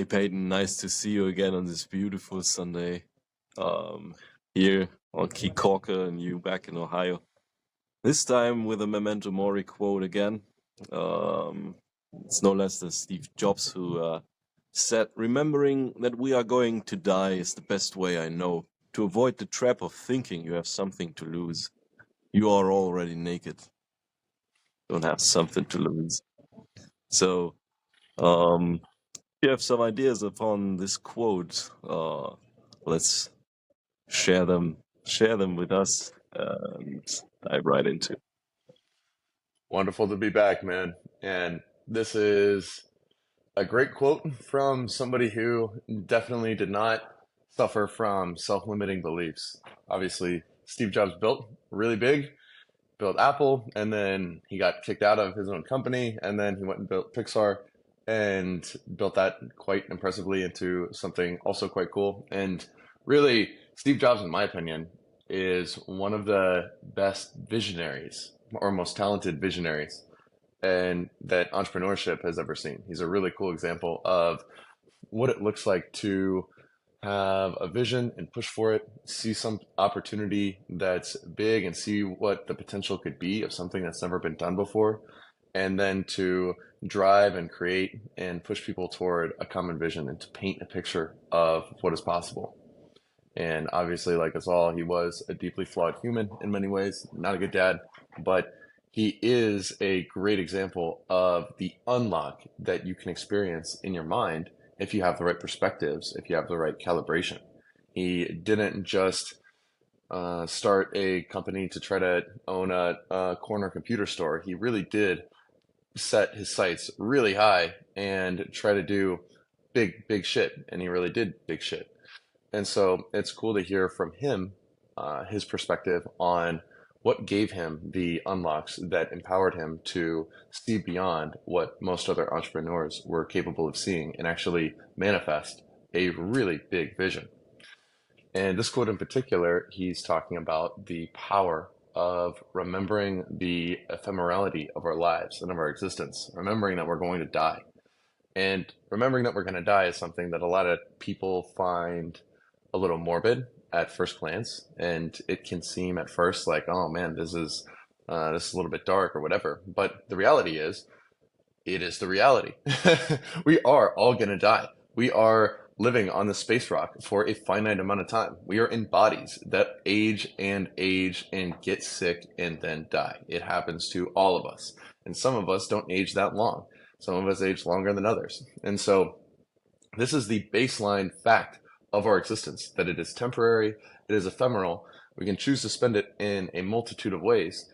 Hey Peyton, nice to see you again on this beautiful Sunday. Here on Key Corker and you back in Ohio. This time with a Memento Mori quote again. Um, it's no less than Steve Jobs who said, "Remembering that we are going to die is the best way I know to avoid the trap of thinking you have something to lose. You are already naked. Don't have something to lose." So, you have some ideas upon this quote. Let's share them with us, and dive right into it. Wonderful to be back, man. And this is a great quote from somebody who definitely did not suffer from self-limiting beliefs. Obviously, Steve Jobs built really big, built Apple, and then he got kicked out of his own company, and then he went and built Pixar and built that quite impressively into something also quite cool. And really, Steve Jobs, in my opinion, is one of the best visionaries or most talented visionaries and that entrepreneurship has ever seen. He's a really cool example of what it looks like to have a vision and push for it, see some opportunity that's big and see what the potential could be of something that's never been done before, and then to drive and create and push people toward a common vision and to paint a picture of what is possible. And obviously, like us all, he was a deeply flawed human in many ways, not a good dad, but he is a great example of the unlock that you can experience in your mind if you have the right perspectives, if you have the right calibration. He didn't just start a company to try to own a corner computer store. He really did set his sights really high and try to do big shit. And he really did big shit. And so it's cool to hear from him, his perspective on what gave him the unlocks that empowered him to see beyond what most other entrepreneurs were capable of seeing and actually manifest a really big vision. And this quote in particular, he's talking about the power of remembering the ephemerality of our lives and of our existence, remembering that we're going to die. And remembering that we're going to die is something that a lot of people find a little morbid at first glance, and it can seem at first like, oh man, this is a little bit dark or whatever. But the reality is, it is the reality. We are all gonna die. We are living on the space rock for a finite amount of time. We are in bodies that age and get sick and then die. It happens to all of us. And some of us don't age that long. Some of us age longer than others. And so this is the baseline fact of our existence, that it is temporary, it is ephemeral. We can choose to spend it in a multitude of ways.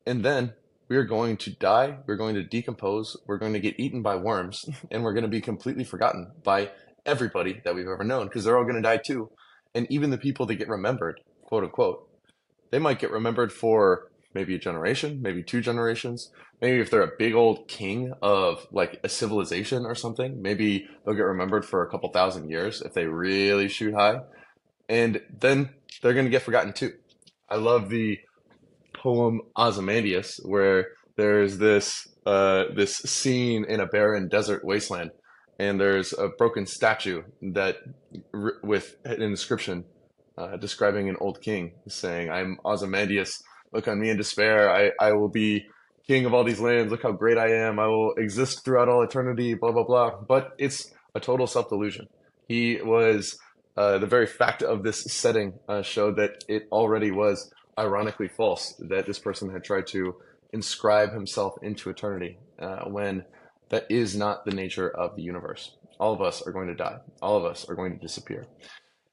And then we are going to die, we're going to decompose, we're going to get eaten by worms, and we're going to be completely forgotten by everybody that we've ever known because they're all going to die too. And even the people that get remembered, quote unquote, they might get remembered for maybe a generation, maybe two generations. Maybe if they're a big old king of like a civilization or something, maybe they'll get remembered for a couple thousand years if they really shoot high. And then they're going to get forgotten too. I love the poem Ozymandias, where there's this scene in a barren desert wasteland, and there's a broken statue that with an inscription describing an old king saying, "I'm Ozymandias. Look on me in despair. I will be king of all these lands. Look how great I am. I will exist throughout all eternity." Blah blah blah. But it's a total self delusion. He was the very fact of this setting showed that it already was ironically false, that this person had tried to inscribe himself into eternity when that is not the nature of the universe. All of us are going to die. All of us are going to disappear.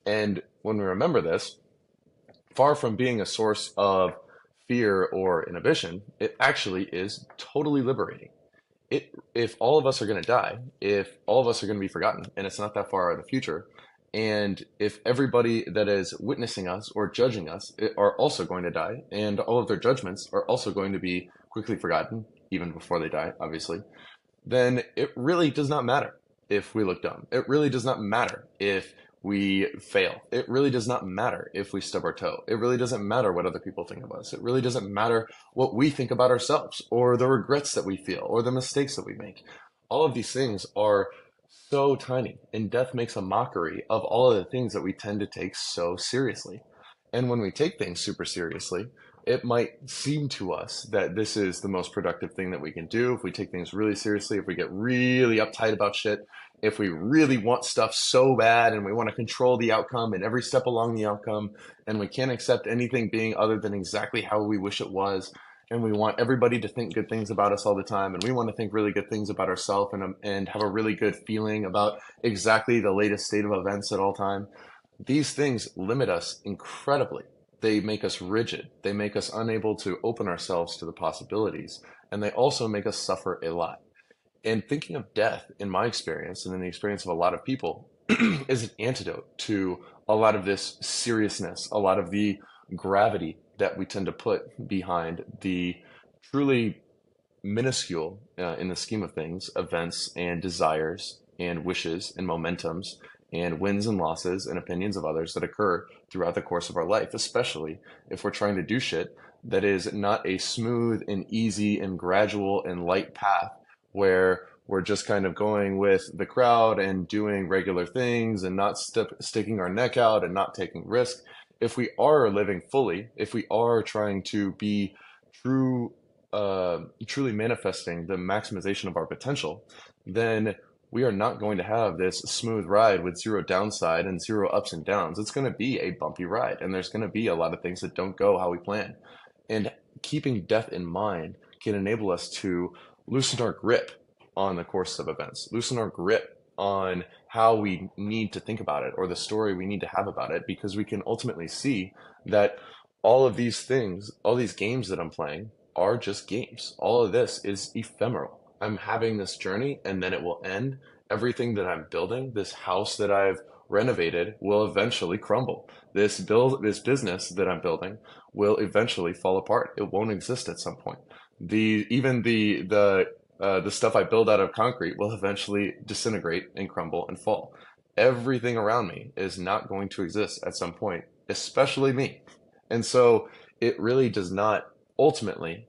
And when we remember this, far from being a source of fear or inhibition, it actually is totally liberating. If all of us are going to die, if all of us are going to be forgotten, and it's not that far in the future, and if everybody that is witnessing us or judging us are also going to die, and all of their judgments are also going to be quickly forgotten, even before they die, obviously, then it really does not matter if we look dumb. It really does not matter if we fail. It really does not matter if we stub our toe. It really doesn't matter what other people think of us. It really doesn't matter what we think about ourselves or the regrets that we feel or the mistakes that we make. All of these things are so tiny, and death makes a mockery of all of the things that we tend to take so seriously. And when we take things super seriously, it might seem to us that this is the most productive thing that we can do if we take things really seriously, if we get really uptight about shit, if we really want stuff so bad and we want to control the outcome and every step along the outcome, and we can't accept anything being other than exactly how we wish it was, and we want everybody to think good things about us all the time, and we want to think really good things about ourselves and have a really good feeling about exactly the latest state of events at all time. These things limit us incredibly. They make us rigid. They make us unable to open ourselves to the possibilities, and they also make us suffer a lot. And thinking of death, in my experience, and in the experience of a lot of people, is an antidote to a lot of this seriousness, a lot of the gravity that we tend to put behind the truly minuscule, in the scheme of things, events and desires and wishes and momentums and wins and losses and opinions of others that occur throughout the course of our life, especially if we're trying to do shit that is not a smooth and easy and gradual and light path where we're just kind of going with the crowd and doing regular things and not sticking our neck out and not taking risk. If we are living fully, if we are trying to be true, truly manifesting the maximization of our potential, then we are not going to have this smooth ride with zero downside and zero ups and downs. It's going to be a bumpy ride, and there's going to be a lot of things that don't go how we plan. And keeping death in mind can enable us to loosen our grip on the course of events, loosen our grip on how we need to think about it or the story we need to have about it, because we can ultimately see that all of these things, all these games that I'm playing are just games. All of this is ephemeral. I'm having this journey and then it will end. Everything that I'm building, this house that I've renovated, will eventually crumble. This business that I'm building will eventually fall apart. It won't exist at some point. The stuff I build out of concrete will eventually disintegrate and crumble and fall. Everything around me is not going to exist at some point, especially me. And so it really does not ultimately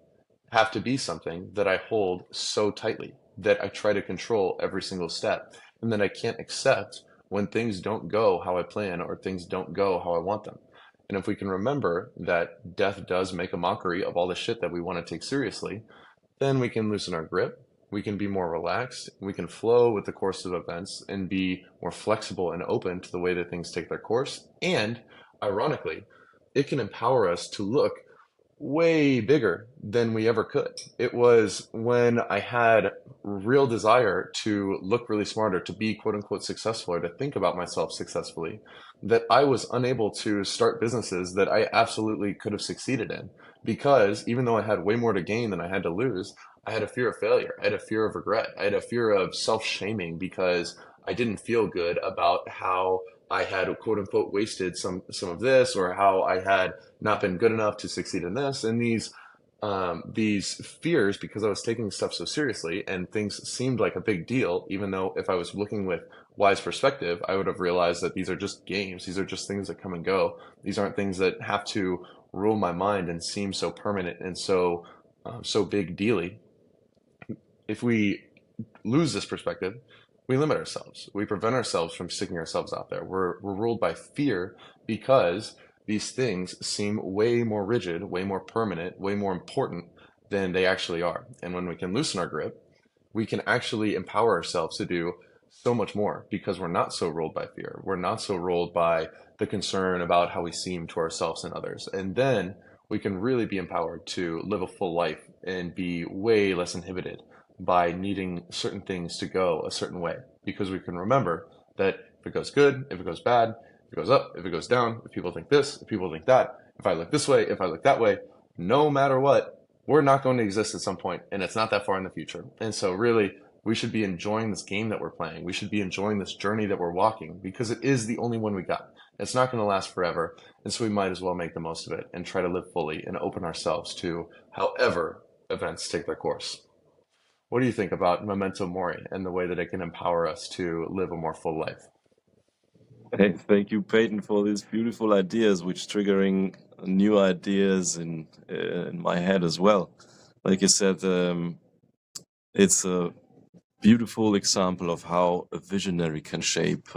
have to be something that I hold so tightly, that I try to control every single step, and that I can't accept when things don't go how I plan or things don't go how I want them. And if we can remember that death does make a mockery of all the shit that we want to take seriously, then we can loosen our grip. We can be more relaxed. We can flow with the course of events and be more flexible and open to the way that things take their course. And ironically, it can empower us to look way bigger than we ever could. It was when I had real desire to look really smart or to be quote unquote successful or to think about myself successfully that I was unable to start businesses that I absolutely could have succeeded in, because even though I had way more to gain than I had to lose, I had a fear of failure. I had a fear of regret. I had a fear of self-shaming because I didn't feel good about how I had quote unquote wasted some of this, or how I had not been good enough to succeed in this. And these fears, because I was taking stuff so seriously and things seemed like a big deal, even though if I was looking with wise perspective, I would have realized that these are just games. These are just things that come and go. These aren't things that have to rule my mind and seem so permanent and so big dealy. If we lose this perspective, we limit ourselves. We prevent ourselves from sticking ourselves out there. We're ruled by fear because these things seem way more rigid, way more permanent, way more important than they actually are. And when we can loosen our grip, we can actually empower ourselves to do so much more, because we're not so ruled by fear. We're not so ruled by the concern about how we seem to ourselves and others. And then we can really be empowered to live a full life and be way less inhibited by needing certain things to go a certain way, because we can remember that if it goes good, if it goes bad, if it goes up, if it goes down, if people think this, if people think that, if I look this way, if I look that way, no matter what, we're not going to exist at some point, and it's not that far in the future. And so really, we should be enjoying this game that we're playing. We should be enjoying this journey that we're walking, because it is the only one we got. It's not going to last forever, and so we might as well make the most of it and try to live fully and open ourselves to however events take their course. What do you think about Memento Mori and the way that it can empower us to live a more full life? Hey, thank you, Peyton, for these beautiful ideas, which triggering new ideas in my head as well. Like you said, it's a beautiful example of how a visionary can shape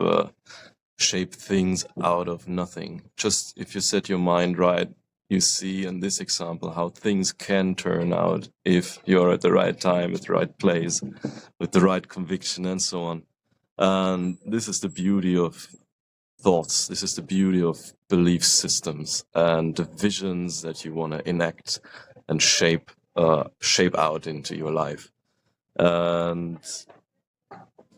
things out of nothing. Just if you set your mind right, you see in this example how things can turn out if you're at the right time, at the right place, with the right conviction, and so on. And this is the beauty of thoughts. This is the beauty of belief systems and the visions that you want to enact and shape out into your life. And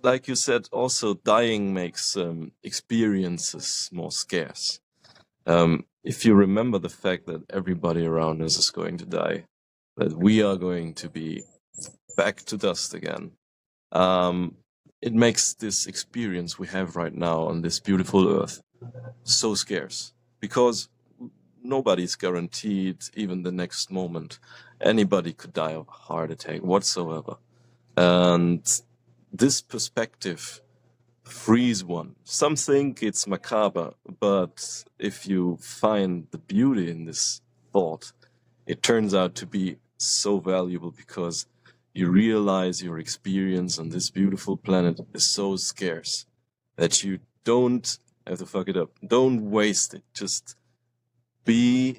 like you said, also dying makes experiences more scarce. If you remember the fact that everybody around us is going to die, that we are going to be back to dust again, it makes this experience we have right now on this beautiful earth so scarce, because nobody's guaranteed even the next moment. Anybody could die of a heart attack whatsoever. And this perspective frees one. Some think it's macabre, but if you find the beauty in this thought, it turns out to be so valuable, because you realize your experience on this beautiful planet is so scarce that you don't have to fuck it up. Don't waste it. Just be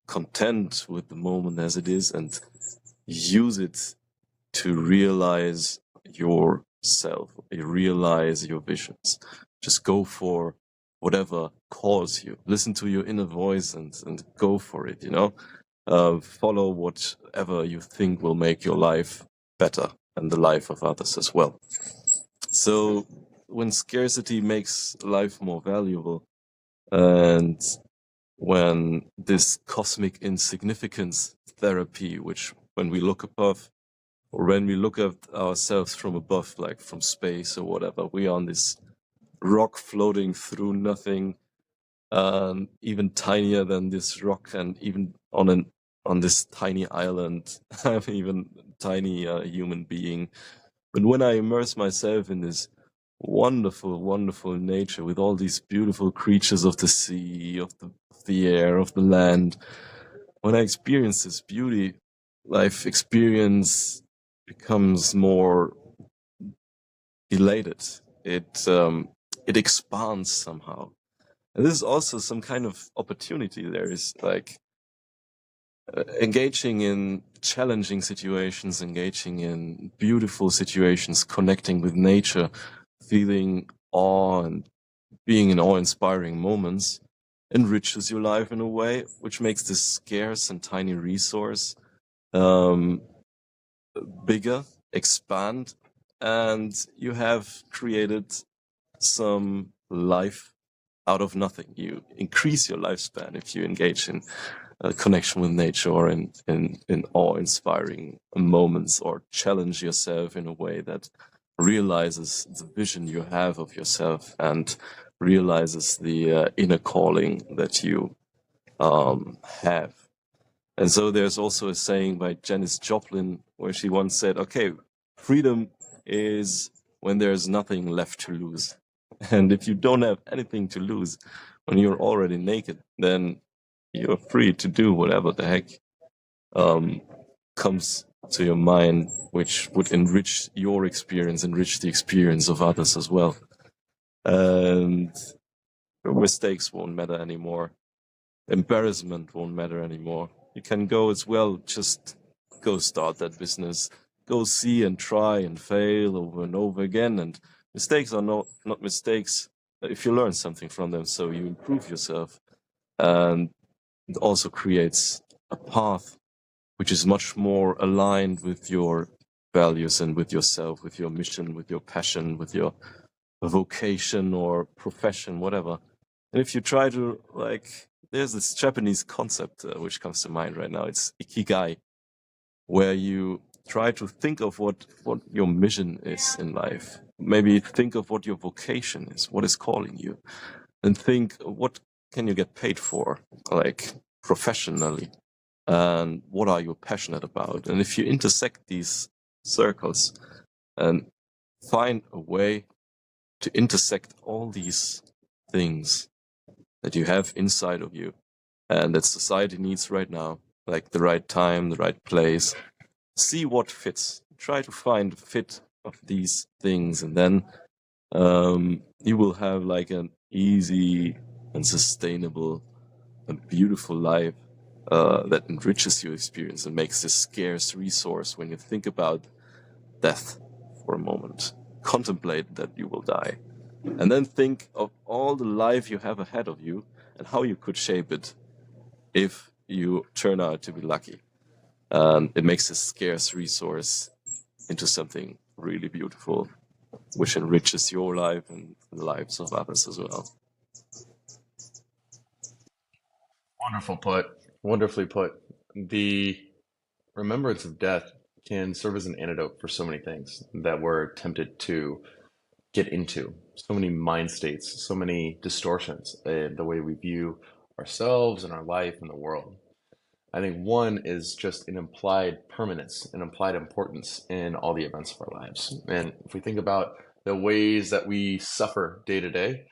content with the moment as it is and use it to realize yourself, realize your visions. Just go for whatever calls you. Listen to your inner voice and go for it, follow whatever you think will make your life better and the life of others as well. So when scarcity makes life more valuable, and when this cosmic insignificance therapy, which when we look above, or when we look at ourselves from above, like from space or whatever, we are on this rock floating through nothing, even tinier than this rock, and even on this tiny island, I'm even tiny human being. But when I immerse myself in this wonderful, wonderful nature with all these beautiful creatures of the sea, of the air, of the land, when I experience this beauty, life experience becomes more elated. It expands somehow. And this is also some kind of opportunity. There is like engaging in challenging situations, engaging in beautiful situations, connecting with nature, feeling awe and being in awe-inspiring moments enriches your life in a way which makes this scarce and tiny resource bigger, expand, and you have created some life out of nothing. You increase your lifespan if you engage in a connection with nature, or in awe-inspiring moments, or challenge yourself in a way that realizes the vision you have of yourself and realizes the inner calling that you have. And so there's also a saying by Janis Joplin where she once said, okay, freedom is when there's nothing left to lose. And if you don't have anything to lose, when you're already naked, then you're free to do whatever the heck comes to your mind, which would enrich your experience, enrich the experience of others as well. And your mistakes won't matter anymore. Embarrassment won't matter anymore. You can go as well, just go start that business. Go see and try and fail over and over again. And mistakes are not mistakes if you learn something from them, so you improve yourself. And it also creates a path which is much more aligned with your values and with yourself, with your mission, with your passion, with your vocation or profession, whatever. And if you try to, there's this Japanese concept which comes to mind right now. It's ikigai, where you try to think of what your mission is in life. Maybe think of what your vocation is, what is calling you, and think, what can you get paid for, like professionally, and what are you passionate about? And if you intersect these circles and find a way to intersect all these things that you have inside of you and that society needs right now, like the right time, the right place, see what fits. Try to find fit of these things, and then you will have like an easy and sustainable and beautiful life that enriches your experience and makes this scarce resource. When you think about death for a moment, contemplate that you will die, and then think of all the life you have ahead of you and how you could shape it if you turn out to be lucky. It makes this scarce resource into something really beautiful, which enriches your life and the lives of others as well. Wonderful put. Wonderfully put. The remembrance of death can serve as an antidote for so many things that we're tempted to get into. So many mind states, so many distortions in the way we view ourselves and our life and the world. I think one is just an implied permanence, an implied importance in all the events of our lives. And if we think about the ways that we suffer day to day,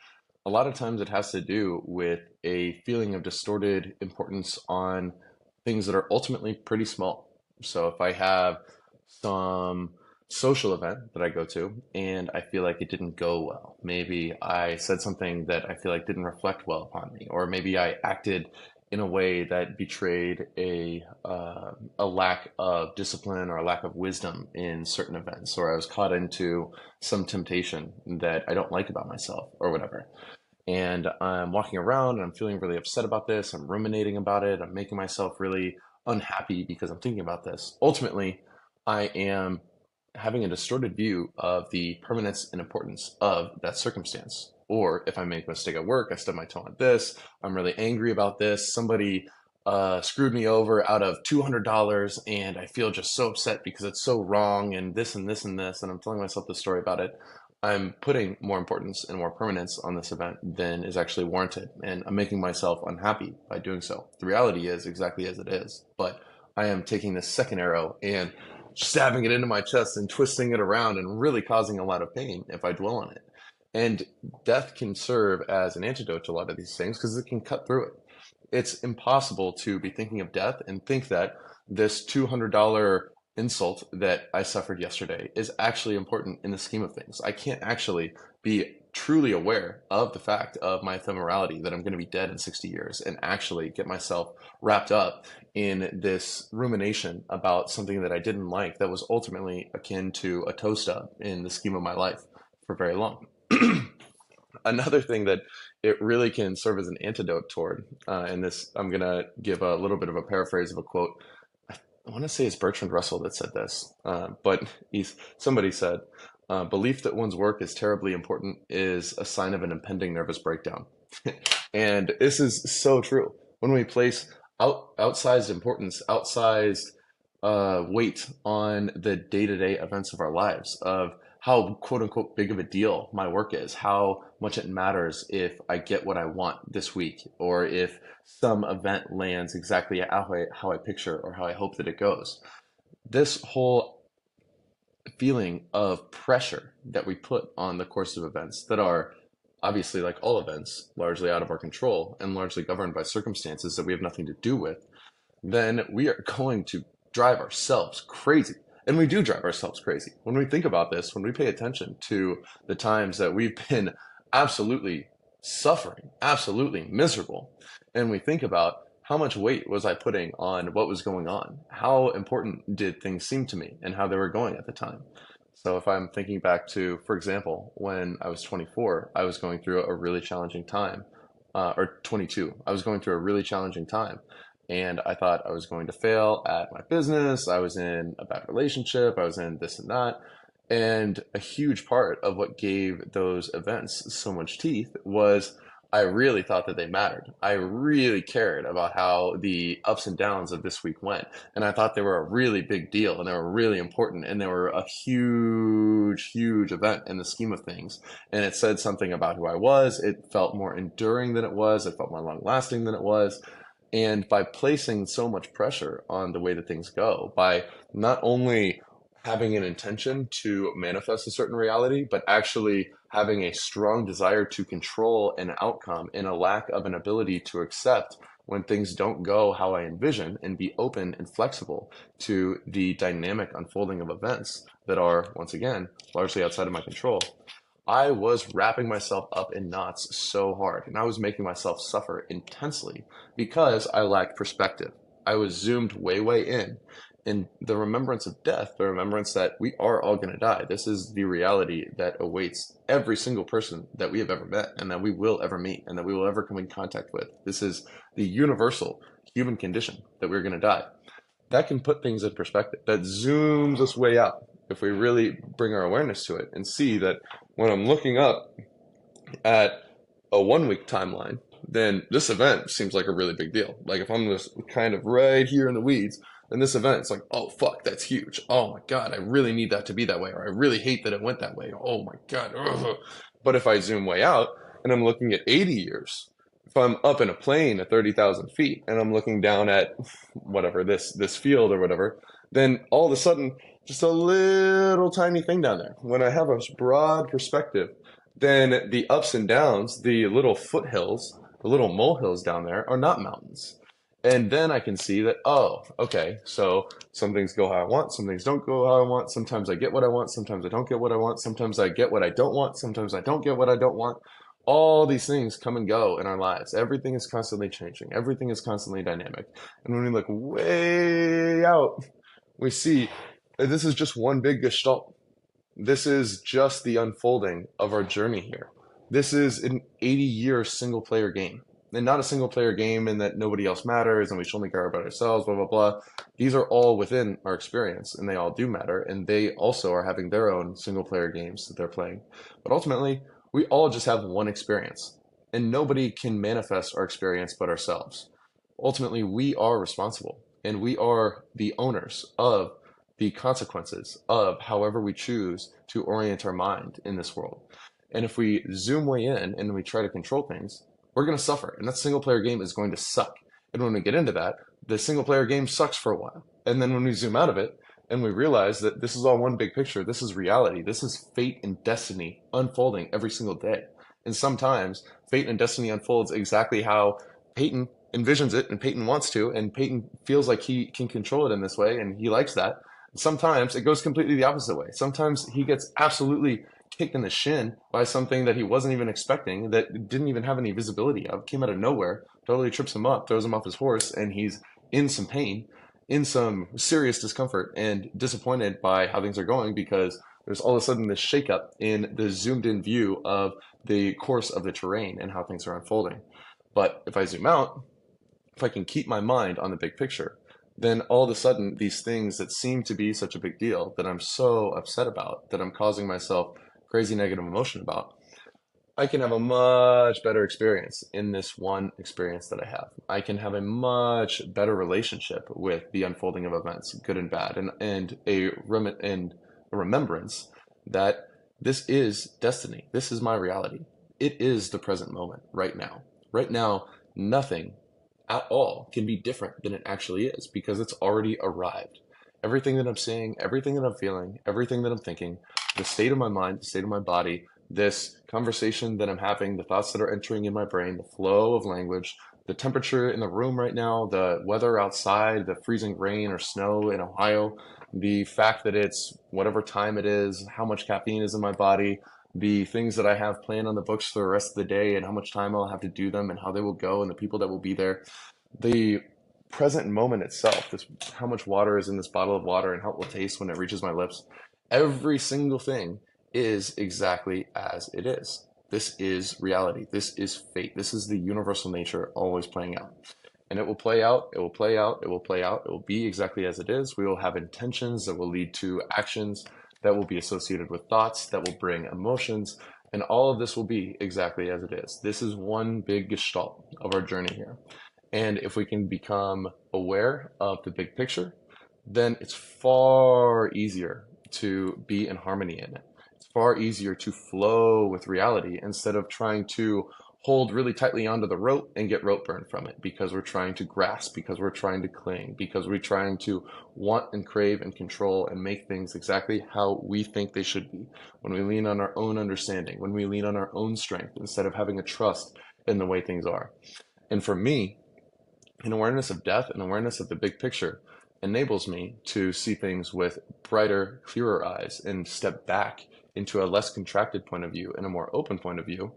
a lot of times it has to do with a feeling of distorted importance on things that are ultimately pretty small. So if I have some social event that I go to and I feel like it didn't go well, maybe I said something that I feel like didn't reflect well upon me, or maybe I acted in a way that betrayed a lack of discipline or a lack of wisdom in certain events, or I was caught into some temptation that I don't like about myself or whatever. And I'm walking around and I'm feeling really upset about this. I'm ruminating about it. I'm making myself really unhappy because I'm thinking about this. Ultimately, I am having a distorted view of the permanence and importance of that circumstance. Or if I make a mistake at work, I stub my toe on this, I'm really angry about this. Somebody screwed me over out of $200 and I feel just so upset because it's so wrong and this and this and this. And I'm telling myself this story about it. I'm putting more importance and more permanence on this event than is actually warranted. And I'm making myself unhappy by doing so. The reality is exactly as it is. But I am taking this second arrow and stabbing it into my chest and twisting it around and really causing a lot of pain if I dwell on it. And death can serve as an antidote to a lot of these things because it can cut through it. It's impossible to be thinking of death and think that this $200 insult that I suffered yesterday is actually important in the scheme of things. I can't actually be truly aware of the fact of my ephemerality, that I'm going to be dead in 60 years, and actually get myself wrapped up in this rumination about something that I didn't like that was ultimately akin to a toe stub in the scheme of my life for very long. Another thing that it really can serve as an antidote toward, and this I'm gonna give a little bit of a paraphrase of a quote. I want to say it's Bertrand Russell that said this, but somebody said, "Belief that one's work is terribly important is a sign of an impending nervous breakdown." And this is so true. When we place outsized importance, outsized weight on the day-to-day events of our lives, of how quote unquote big of a deal my work is, how much it matters if I get what I want this week, or if some event lands exactly how I picture or how I hope that it goes. This whole feeling of pressure that we put on the course of events that are obviously, like all events, largely out of our control and largely governed by circumstances that we have nothing to do with, then we are going to drive ourselves crazy. And we do drive ourselves crazy. When we think about this, when we pay attention to the times that we've been absolutely suffering, absolutely miserable, and we think about how much weight was I putting on what was going on? How important did things seem to me and how they were going at the time? So if I'm thinking back to, for example, when I was 24, I was going through a really challenging time, or 22, I was going through a really challenging time. And I thought I was going to fail at my business. I was in a bad relationship. I was in this and that. And a huge part of what gave those events so much teeth was I really thought that they mattered. I really cared about how the ups and downs of this week went. And I thought they were a really big deal and they were really important and they were a huge, huge event in the scheme of things. And it said something about who I was. It felt more enduring than it was. It felt more long lasting than it was. And by placing so much pressure on the way that things go, by not only having an intention to manifest a certain reality, but actually having a strong desire to control an outcome and a lack of an ability to accept when things don't go how I envision, and be open and flexible to the dynamic unfolding of events that are, once again, largely outside of my control. I was wrapping myself up in knots so hard, and I was making myself suffer intensely because I lacked perspective. I was zoomed way, way in. And the remembrance of death, the remembrance that we are all going to die, this is the reality that awaits every single person that we have ever met and that we will ever meet and that we will ever come in contact with. This is the universal human condition that we're going to die. That can put things in perspective. That zooms us way out if we really bring our awareness to it and see that when I'm looking up at a 1 week timeline, then this event seems like a really big deal. Like if I'm just kind of right here in the weeds, then this event, it's like, oh fuck, that's huge. Oh my God, I really need that to be that way, or I really hate that it went that way. Oh my God. Ugh. But if I zoom way out and I'm looking at 80 years, if I'm up in a plane at 30,000 feet and I'm looking down at whatever, this field or whatever, then all of a sudden, just a little tiny thing down there. When I have a broad perspective, then the ups and downs, the little foothills, the little molehills down there are not mountains. And then I can see that, oh, okay, so some things go how I want, some things don't go how I want. Sometimes I get what I want, sometimes I don't get what I want. Sometimes I get what I don't want, sometimes I don't get what I don't want. All these things come and go in our lives. Everything is constantly changing. Everything is constantly dynamic. And when we look way out, we see that this is just one big gestalt. This is just the unfolding of our journey here. This is an 80-year single player game. And not a single player game in that nobody else matters and we should only care about ourselves, blah, blah, blah. These are all within our experience and they all do matter. And they also are having their own single player games that they're playing. But ultimately, we all just have one experience. And nobody can manifest our experience but ourselves. Ultimately, we are responsible and we are the owners of the consequences of however we choose to orient our mind in this world. And if we zoom way in and we try to control things, we're going to suffer. And that single player game is going to suck. And when we get into that, the single player game sucks for a while. And then when we zoom out of it and we realize that this is all one big picture, this is reality, this is fate and destiny unfolding every single day. And sometimes fate and destiny unfolds exactly how Peyton envisions it and Peyton wants to, and Peyton feels like he can control it in this way and he likes that. Sometimes it goes completely the opposite way. Sometimes he gets absolutely kicked in the shin by something that he wasn't even expecting, that didn't even have any visibility of, came out of nowhere, totally trips him up, throws him off his horse, and he's in some pain, in some serious discomfort, and disappointed by how things are going because there's all of a sudden this shakeup in the zoomed in view of the course of the terrain and how things are unfolding. But if I zoom out, if I can keep my mind on the big picture, then all of a sudden these things that seem to be such a big deal that I'm so upset about, that I'm causing myself crazy negative emotion about, I can have a much better experience in this one experience that I have. I can have a much better relationship with the unfolding of events, good and bad, and a remembrance that this is destiny. This is my reality. It is the present moment right now. Right now, nothing at all can be different than it actually is because it's already arrived. Everything that I'm seeing, everything that I'm feeling, everything that I'm thinking, the state of my mind, the state of my body, this conversation that I'm having, the thoughts that are entering in my brain, the flow of language, the temperature in the room right now, the weather outside, the freezing rain or snow in Ohio, the fact that it's whatever time it is, how much caffeine is in my body, the things that I have planned on the books for the rest of the day and how much time I'll have to do them and how they will go and the people that will be there. The present moment itself, this how much water is in this bottle of water and how it will taste when it reaches my lips. Every single thing is exactly as it is. This is reality. This is fate. This is the universal nature always playing out. And it will play out, it will play out, it will play out, it will be exactly as it is. We will have intentions that will lead to actions that will be associated with thoughts that will bring emotions, and all of this will be exactly as it is. This is one big gestalt of our journey here. And if we can become aware of the big picture, then it's far easier to be in harmony in it. It's far easier to flow with reality instead of trying to hold really tightly onto the rope and get rope burn from it because we're trying to grasp, because we're trying to cling, because we're trying to want and crave and control and make things exactly how we think they should be. When we lean on our own understanding, when we lean on our own strength instead of having a trust in the way things are. And for me, An awareness of death, an awareness of the big picture enables me to see things with brighter, clearer eyes and step back into a less contracted point of view and a more open point of view.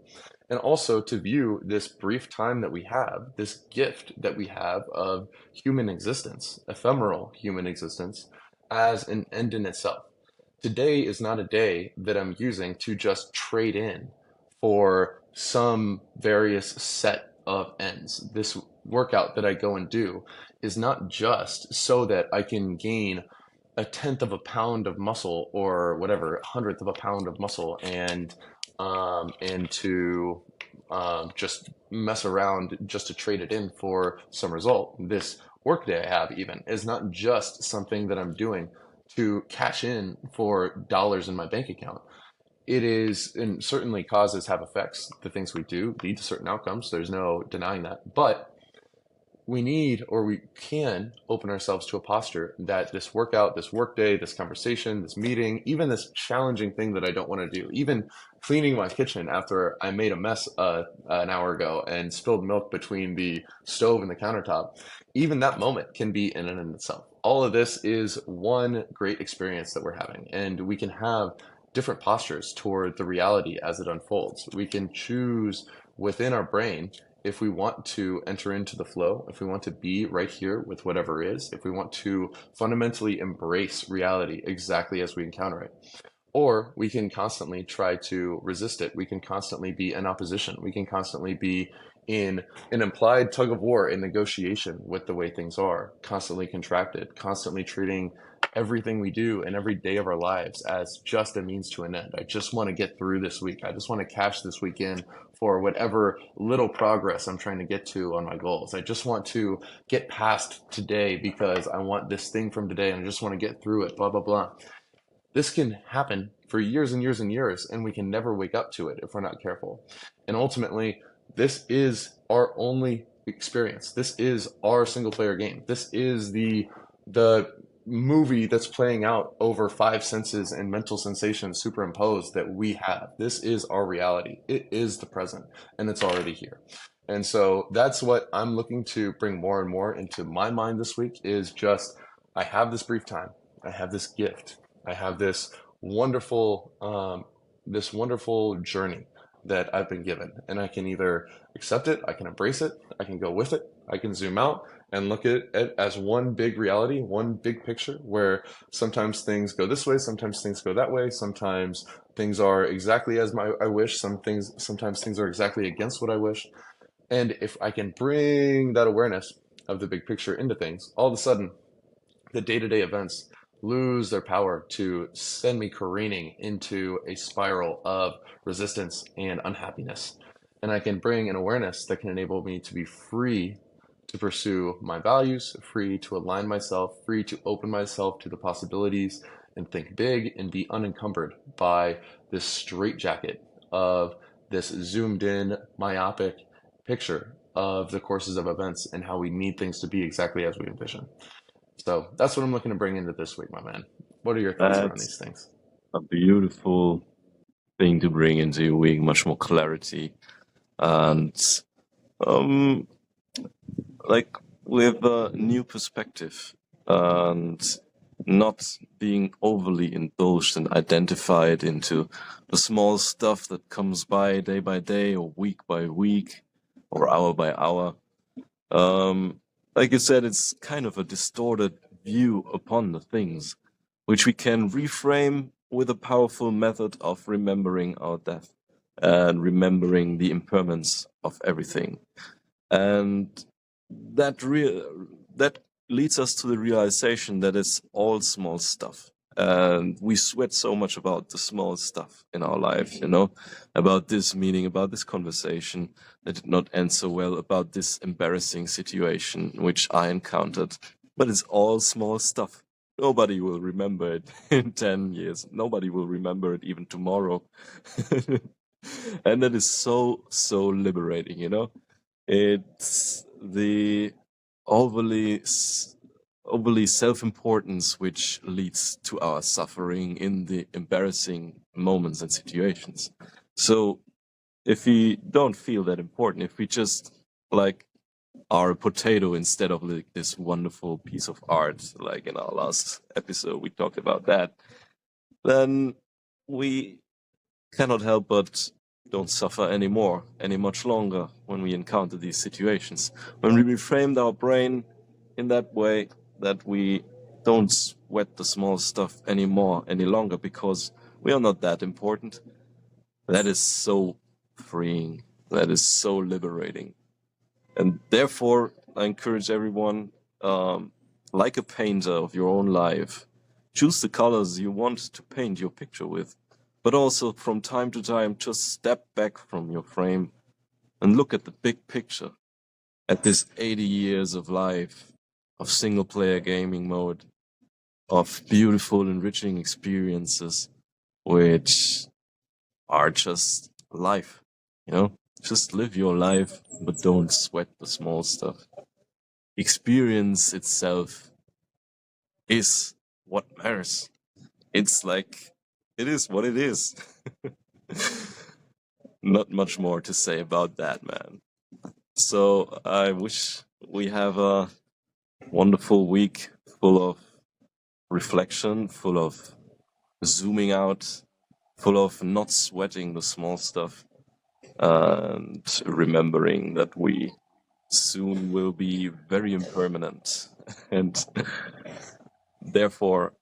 And also to view this brief time that we have, this gift that we have of human existence, ephemeral human existence, as an end in itself. Today is not a day that I'm using to just trade in for some various set of ends. This workout that I go and do is not just so that I can gain a tenth of a pound of muscle or whatever, a hundredth of a pound of muscle and to just mess around just to trade it in for some result. This workday I have even is not just something that I'm doing to cash in for dollars in my bank account. It is, and certainly causes have effects. The things we do lead to certain outcomes. There's no denying that. But we need, or we can open ourselves to a posture that this workout, this workday, this conversation, this meeting, even this challenging thing that I don't want to do, even cleaning my kitchen after I made a mess an hour ago and spilled milk between the stove and the countertop, even that moment can be in and in itself. All of this is one great experience that we're having, and we can have different postures toward the reality as it unfolds. We can choose within our brain if we want to enter into the flow, if we want to be right here with whatever is, if we want to fundamentally embrace reality exactly as we encounter it. Or we can constantly try to resist it. We can constantly be in opposition. We can constantly be in an implied tug of war in negotiation with the way things are, constantly contracted, constantly treating everything we do and every day of our lives as just a means to an end. I just want to get through this week. I just want to cash this week in for whatever little progress I'm trying to get to on my goals. I just want to get past today because I want this thing from today and I just want to get through it, blah, blah, blah. This can happen for years and years and years, and we can never wake up to it if we're not careful. And ultimately, this is our only experience. This is our single player game. This is the movie that's playing out over five senses and mental sensations superimposed that we have. This is our reality. It is the present, and it's already here. And so that's what I'm looking to bring more and more into my mind this week is just, I have this brief time. I have this gift. I have this wonderful journey that I've been given, and I can either accept it, I can embrace it, I can go with it, I can zoom out and look at it as one big reality, one big picture where sometimes things go this way, sometimes things go that way, sometimes things are exactly as I wish, sometimes things are exactly against what I wish. And if I can bring that awareness of the big picture into things, all of a sudden the day-to-day events lose their power to send me careening into a spiral of resistance and unhappiness. And I can bring an awareness that can enable me to be free to pursue my values, free to align myself, free to open myself to the possibilities and think big and be unencumbered by this straitjacket of this zoomed in, myopic picture of the courses of events and how we need things to be exactly as we envision. So that's what I'm looking to bring into this week, my man. What are your thoughts around these That's things? a beautiful thing to bring into your week, much more clarity. And um, like with a new perspective and not being overly indulged and identified into the small stuff that comes by day or week by week or hour by hour. Like you said, it's kind of a distorted view upon the things, which we can reframe with a powerful method of remembering our death and remembering the impermanence of everything. And that leads us to the realization that it's all small stuff. And we sweat so much about the small stuff in our life, about this meeting, about this conversation that did not end so well, about this embarrassing situation which I encountered. But it's all small stuff. Nobody will remember it in 10 years. Nobody will remember it even tomorrow. And that is so liberating. It's the overly self-importance which leads to our suffering in the embarrassing moments and situations. So if we don't feel that important, if we just are a potato instead of like this wonderful piece of art, like in our last episode we talked about that, then we cannot help but don't suffer anymore, any much longer when we encounter these situations. When we reframed our brain in that way, that we don't sweat the small stuff anymore, any longer, because we are not that important, that is so freeing. That is so liberating. And therefore, I encourage everyone, like a painter of your own life, choose the colors you want to paint your picture with. But also, from time to time, just step back from your frame and look at the big picture, at this 80 years of life, of single player gaming mode, of beautiful, enriching experiences, which are just life, you know? Just live your life, but don't sweat the small stuff. Experience itself is what matters. It's like, it is what it is. Not much more to say about that, man. So I wish we have a wonderful week full of reflection, full of zooming out, full of not sweating the small stuff, and remembering that we soon will be very impermanent. And therefore,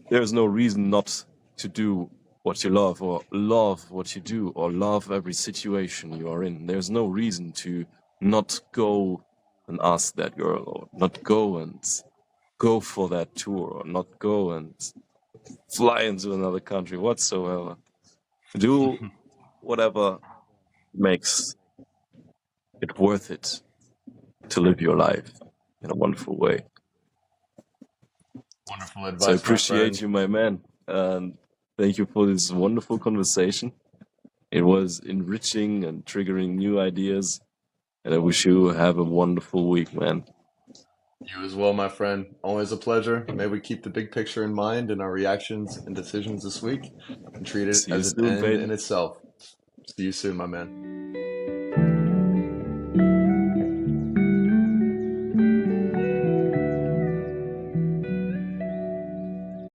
there's no reason not to do what you love, or love what you do, or love every situation you are in. There's no reason to not go and ask that girl, or not go and go for that tour, or not go and fly into another country whatsoever. Do whatever makes it worth it to live your life in a wonderful way. Wonderful So I advice, my appreciate friend. you, my man, and thank you for this wonderful conversation. It was enriching and triggering new ideas, and I wish you have a wonderful week, man. You as well, my friend. Always a pleasure. May we keep the big picture in mind in our reactions and decisions this week and treat it See you as an soon, end in Peyton. itself. See you soon, my man.